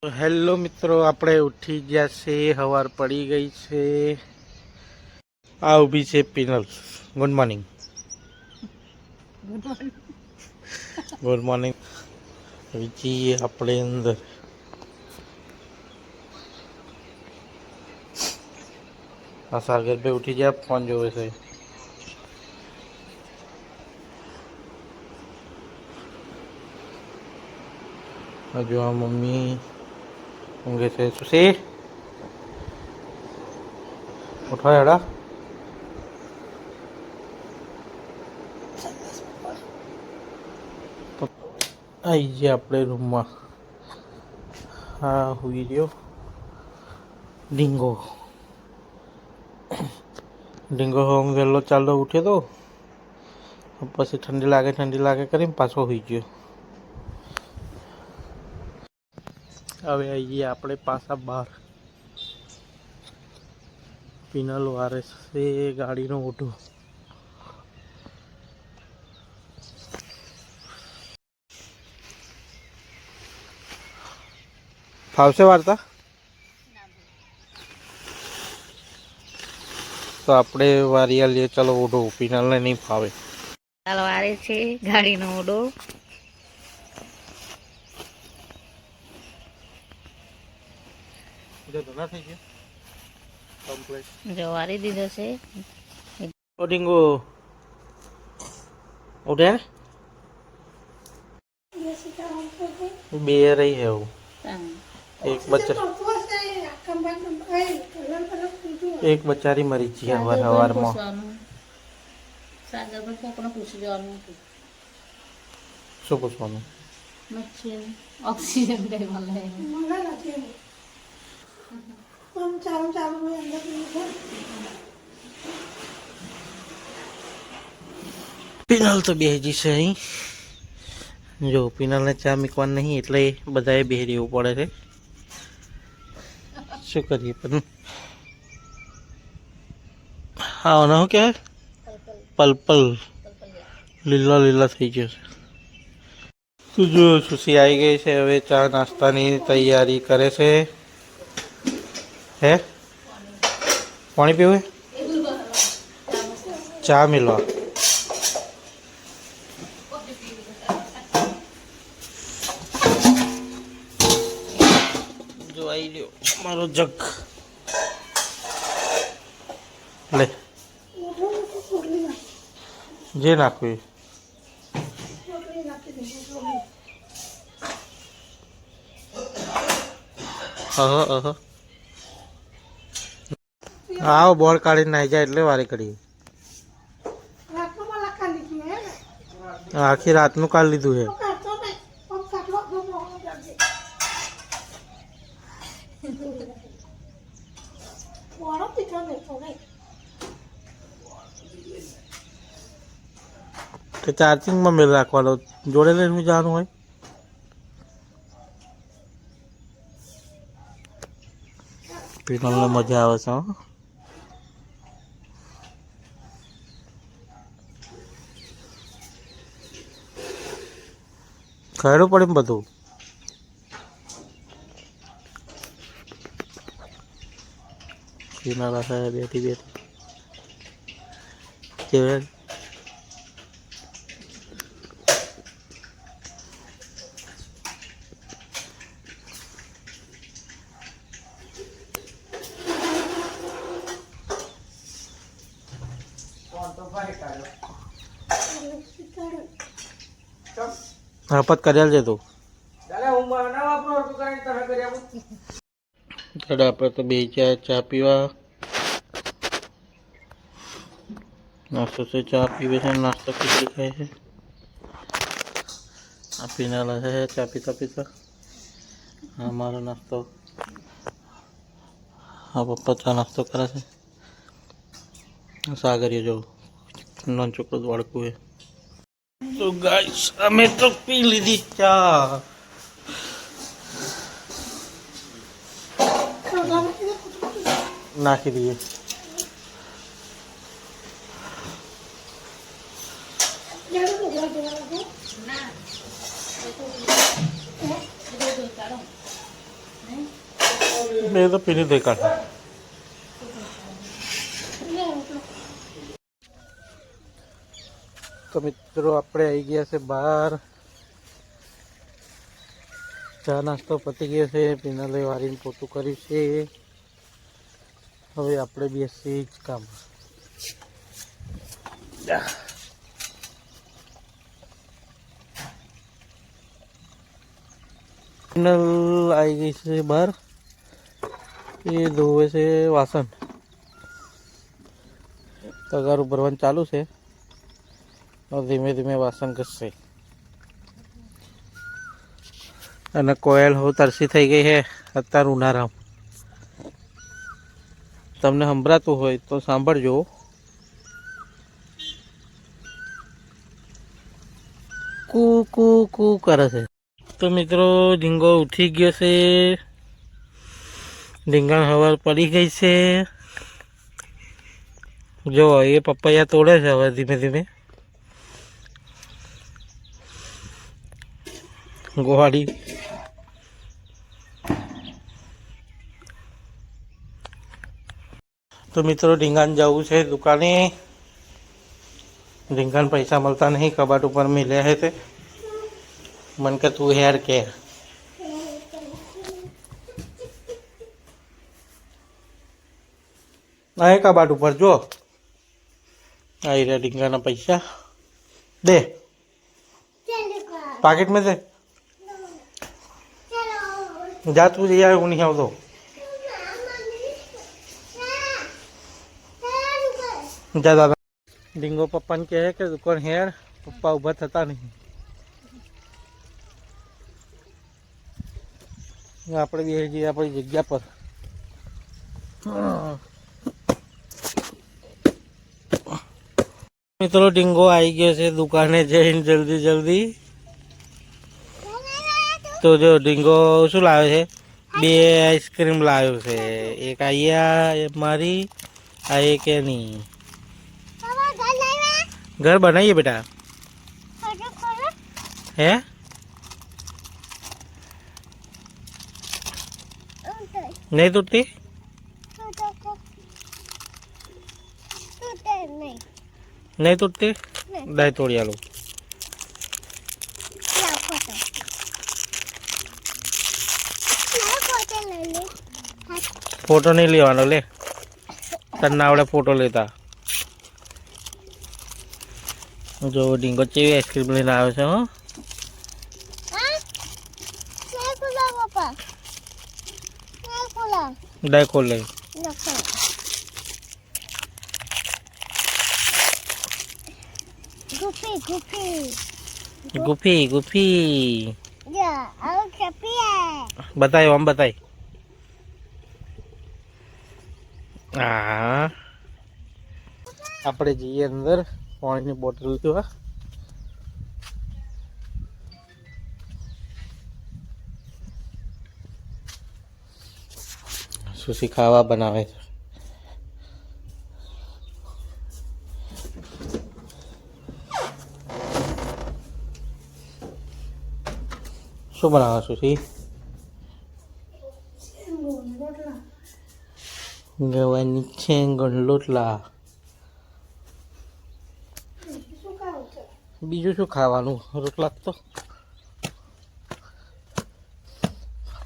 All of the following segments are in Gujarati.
તો હેલો મિત્રો, આપણે ઉઠી ગયા છે, સવાર પડી ગઈ છે. આ ઊભી છે penal. Good morning. Good morning. જઈએ આપણે અંદર. આ સાગરભાઈ ઉઠી ગયા, ફોન જોવે છે. હજુ આ મમ્મી ઊંઘે છે. સુશી ઉઠો હેડા. આવી ગયા આપણે રૂમમાં. હા, હુઈ રહ્યો ડીંગો. ડીંગો હોમ વહેલો ચાલો ઉઠ્યો તો પછી ઠંડી લાગે કરીને પાછો હોઈ ગયો. હવે આવીએ આપણે પાછા બહાર. પિનલ વારે છે ગાડીનો ઓઢો. ફાવશે વાર્તા? તો આપણે વારિયા લઈએ. ચાલો ઓઢો. પિનલને નહીં ફાવે. ચાલો વારે છે ગાડીનો ઓઢો. જો વારી દીધો છે. ઓડિંગો ઉઠે બે રહી है वो. એક બચારી મરી છે હવારમાં. શું પૂછવાનું? ઓક્સિજન કઈ મળે? પિનલ તો બેહજી છે અહીં. જો પિનલને ચા મૂકવાનું નહીં એટલે બધાએ બેહી રહેવું પડે છે. શું કરીએ પણ. હા, શું કહેવાય? પલપલ. લીલા થઈ ગયો છે. તું જો સુશી આવી ગઈ છે. હવે ચા નાસ્તાની તૈયારી કરે છે. હે પાણી પીવું? ચા મિલવા જો આવી ગયો મારો જગ. લે જે નાખવું. આવો બોર કાઢીને નાઈ જાય એટલે વારે કરી. આખી રાતનું કાઢી લીધું છે. ચાર્જિંગમાં મેળ રાખવાનો. જોડે લઈને જવાનું હોય. પિનલને મજા આવે છે. ખરું પડે બધું. પિનલ બેઠી કેવાય. હપત કર્યા છે તું. આપણે તો બે ચા પીવા. નાસ્તો છે. ચા પીવે છે. નાસ્તો ખીચડી ખાય છે. આ પીનાલા છે ચા પીતા. હા, મારો નાસ્તો. હા, પપ્પા ચા નાસ્તો કરે છે. સાગરીઓ જો નોન ચોકલેટ વાળકું છે. તો ગાઈસ અમે તો પી લીધી ચા. નાખી દઈએ. मैं तो पीने देखा था। तो मित्रों આપણે આવી ગયા છે બહાર, ચા નાસ્તો પતી ગયો છે, પીનાલે વારીને પોતું કર્યું છે, હવે આપણે બેસી જ કામ. પીનલ આવી ગઈ છે બહાર, એ ધોવે છે વાસણ, તગારું ભરવાનું ચાલુ છે, ધીમે ધીમે વાસણ ઘસશે. અને કોયલ હો તરસી થઈ ગઈ છે અત્યારે ઉનાળામાં. તમને સંભળાતું હોય તો સાંભળજો. કુ કુ કુ કરે છે. તો મિત્રો ઢીંગો ઉઠી ગયો છે, ઢીંગા હવાર પડી ગઈ છે. જો એ પપૈયા તોડે છે હવે ધીમે ધીમે. ગોવાડી તો મિત્રો ઢીંગાને જવું છે દુકાને. ઢીંગાને પૈસા મળતા નહીં, કબાટ ઉપર મિલ્યા છે તે. મન કે તું હેર કે આ કબાટ ઉપર જો आई रहा ढींगा ना पैसा दे पैकेट में दे जा तू ले आया नहीं आओ जा दादा ढींगो पप्पा ने कहे कि दुकान है पप्पा उभा थता नहीं આપણે બેસી જઈએ આપણી જગ્યા પર. મિત્રો ઢીંગો આવી ગયો છે દુકાને જઈને જલ્દી જલ્દી. તો જો ઢીંગો શું લાવ્યો છે, 2 આઈસ્ક્રીમ લાવ્યો છે, એક આયા મારી આ એક એની. घर बनाइए बेटा है नहीं टूटती नहीं टूटती दाई तोड़िया लो फोटो नहीं लेवानो ले तन्ना आवड़े फोटो लेता जो ढींगो चेवी आइसक्रीम लेने आयो छे. हो दाई खोल ले गुफी गुफी बताए हम बताए हाँ આપણે જઈએ અંદર પાણીની બોટલ લેવા. સુશી ખાવા બનાવે છે. શું બનાવે સુશી? ગવાની છે ગંડલોટલા. બીજું શું ખાવાનું, રોટલા તો.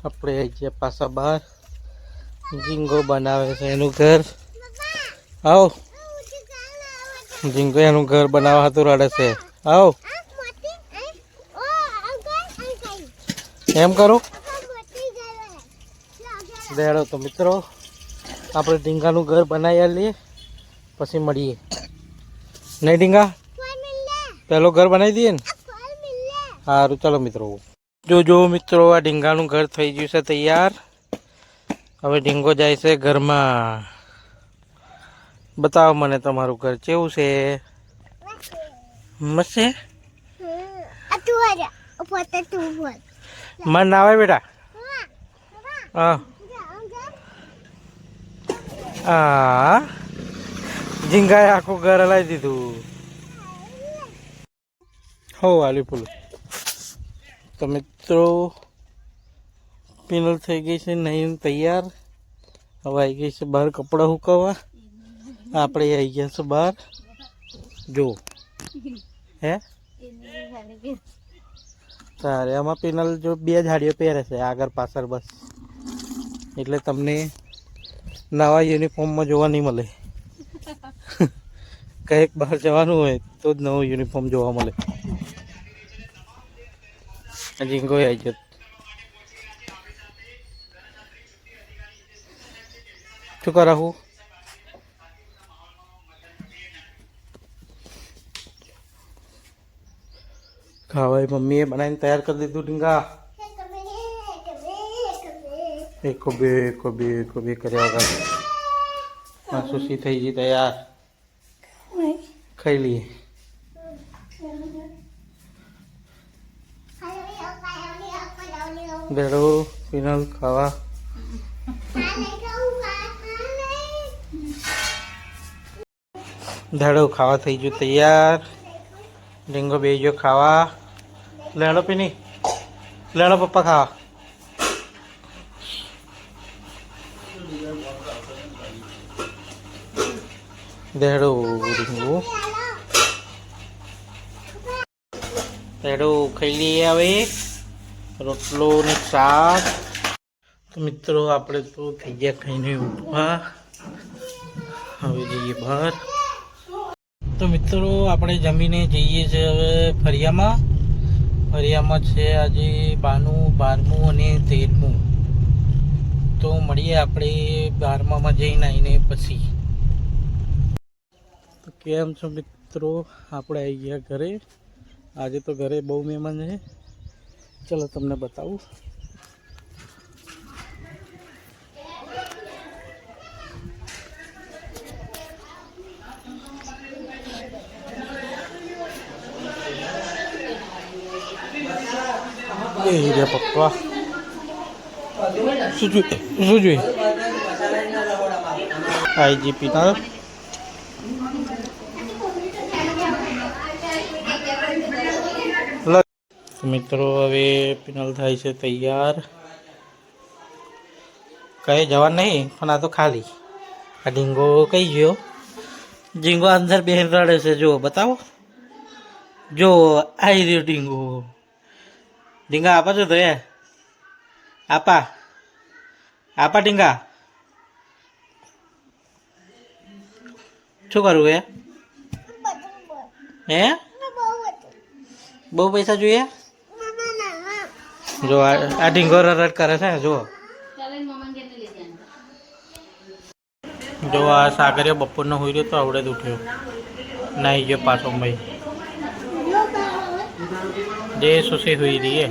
આપણે આવી ગયા પાછા બહાર. ઝીંગો બનાવે છે એનું ઘર. આવો ઝીંગો એનું ઘર બનાવવા હતું રડે છે. આવો એમ કરું દેડો. તો મિત્રો આપણે ઢીંગાનું ઘર બનાવી લઈએ પછી મળીએ. નહીં ઢીંગા પેલો ઘર બનાવી દઈએ ને. સારું ચાલો મિત્રો. જો મિત્રો આ ઢીંગાનું ઘર થઈ ગયું છે તૈયાર. હવે ઢીંગો જાય છે ઘરમાં. બતાવો મને તમારું ઘર કેવું છે. મસ્ત છે. મન ના આવે બેટા. હા હા ઝીંગાએ આખું ઘર હલાવી દીધું. હો આલી પુલ. તો મિત્રો પિનલ થઈ ગઈ છે નહીં તૈયાર. હવે આવી ગઈ છે બહાર કપડાં સુકવવા. આપણે આવી ગયા છે બહાર. જો હે તારે આમાં પેનલ જો 2 જાડીઓ પહેરે છે આગળ પાછળ બસ, એટલે તમને નવા યુનિફોર્મમાં જોવા નહીં મળે. કંઈક બહાર જવાનું હોય તો જ નવો યુનિફોર્મ જોવા મળે. જીંગો આવી ગયો. શું કરાવું? ખાવાય મમ્મીએ બનાવીને તૈયાર કરી દીધું. ઢીંગા એક બે કર્યા વગર સુશી થઈ ગઈ તૈયાર. ખાઈ લઈએ. બેડો પિનલ ખાવા. ધેડો ખાવા થઈ ગયું તૈયાર. ઢીંગો બેજો ખાવા. લેડો પીની, લેડો પપ્પા ખાવા. દેડો ઢીંગો દેડો ખાઈ લઈએ. હવે રોટલો ને શાક. તો મિત્રો આપણે તો થઈ ગયા ખાઈને ઉઠવા. હવે જઈએ બહાર. તો મિત્રો આપણે જમીને જઈએ છીએ હવે ફરિયામાં. ફરિયામાં છે આજે 12મું અને 13મું. તો મળીએ આપણે 12મામાં જઈને આવીને પછી. તો કેમ છો મિત્રો? આપણે આવી ગયા ઘરે. આજે તો ઘરે બહુ મહેમાન છે. ચલો તમને બતાવું. એ રે પપ્પા શું જોઈએ? IG penal. મિત્રો હવે પિનલ થાય છે તૈયાર. કઈ જવાનું નહીં પણ આ તો ખાલી. આ ઢીંગો કઈ ગયો? ઢીંગો અંદર બેન રડે છે. જો બતાવો, જો આવી રહ્યો ઢીંગો. ઢીંગા આપા છો તો એ આપા ઢીંગા. શું કરવું હે? બહુ પૈસા જોઈએ? જો આ ઢીંગો રડ કરે છે. જો આ સાગરિયો બપોરનો હોઈ રહ્યો તો આવડે જ ઉઠ્યો. નાઈ ગયો પાછો ભાઈ. જે સુશી हुई रही है,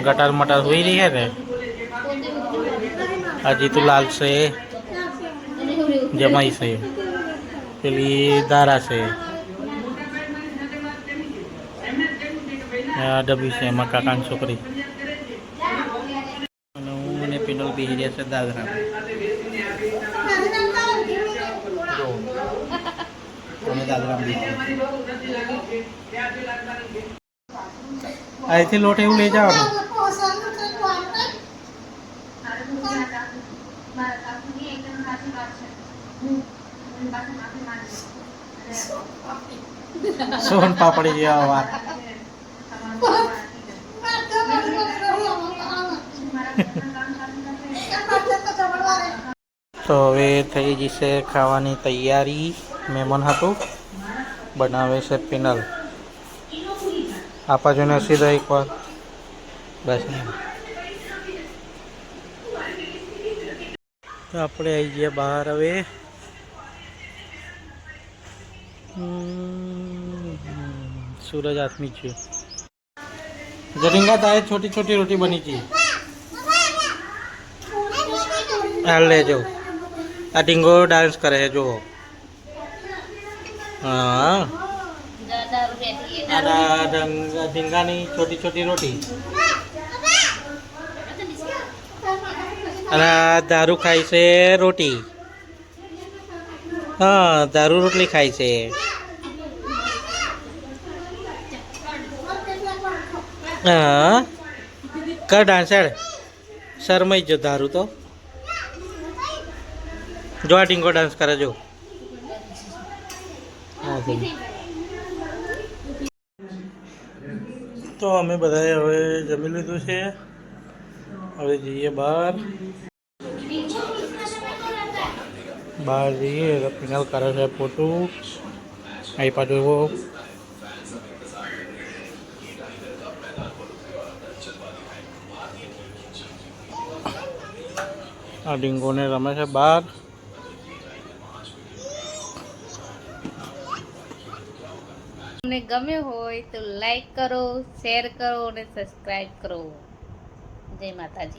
गटर मटर हुई रही है रे. अजी तो लाल से जमाई से पेली दारा से डबी से एमा काकान छोकरी मैंने पिनल बिहेरिया से दादरा અહીંથી લોટ એવું લઈ જવાનું. સોન પાપડી જેવા વાત. તો હવે થઈ જશે ખાવાની તૈયારી. મહેમાન હતું બનાવે છે પિનલ. આપા જોઈને સીધા એકવાર બસ. તો આપણે આવી ગયા બહાર. હવે सूरज आसमी छे. जरिंगा ताए छोटी छोटी रोटी बनी थी. हाल ले जाओ. आ ढींगो डांस करे है जो. हाँ ढींगा नहीं छोटी छोटी रोटी. अरे दारू खाई से रोटी. हाँ दारू रोटली खाई से. हाँ कर डांसर शर्माई जो दारू तो જો આ ટીંકો ડાન્સ કરે જો. હા, છે. તો અમે બધાએ હવે જમી લીધું છે. હવે જઈએ બહાર જઈએ તો પિનલ કરે છે ફોટો. અહીં પાછું આ ડીંગોને રમે છે બહાર. તમને ગમ્યો હોય તો લાઈક કરો, શેર કરો અને સબસ્ક્રાઈબ કરો. જય માતાજી.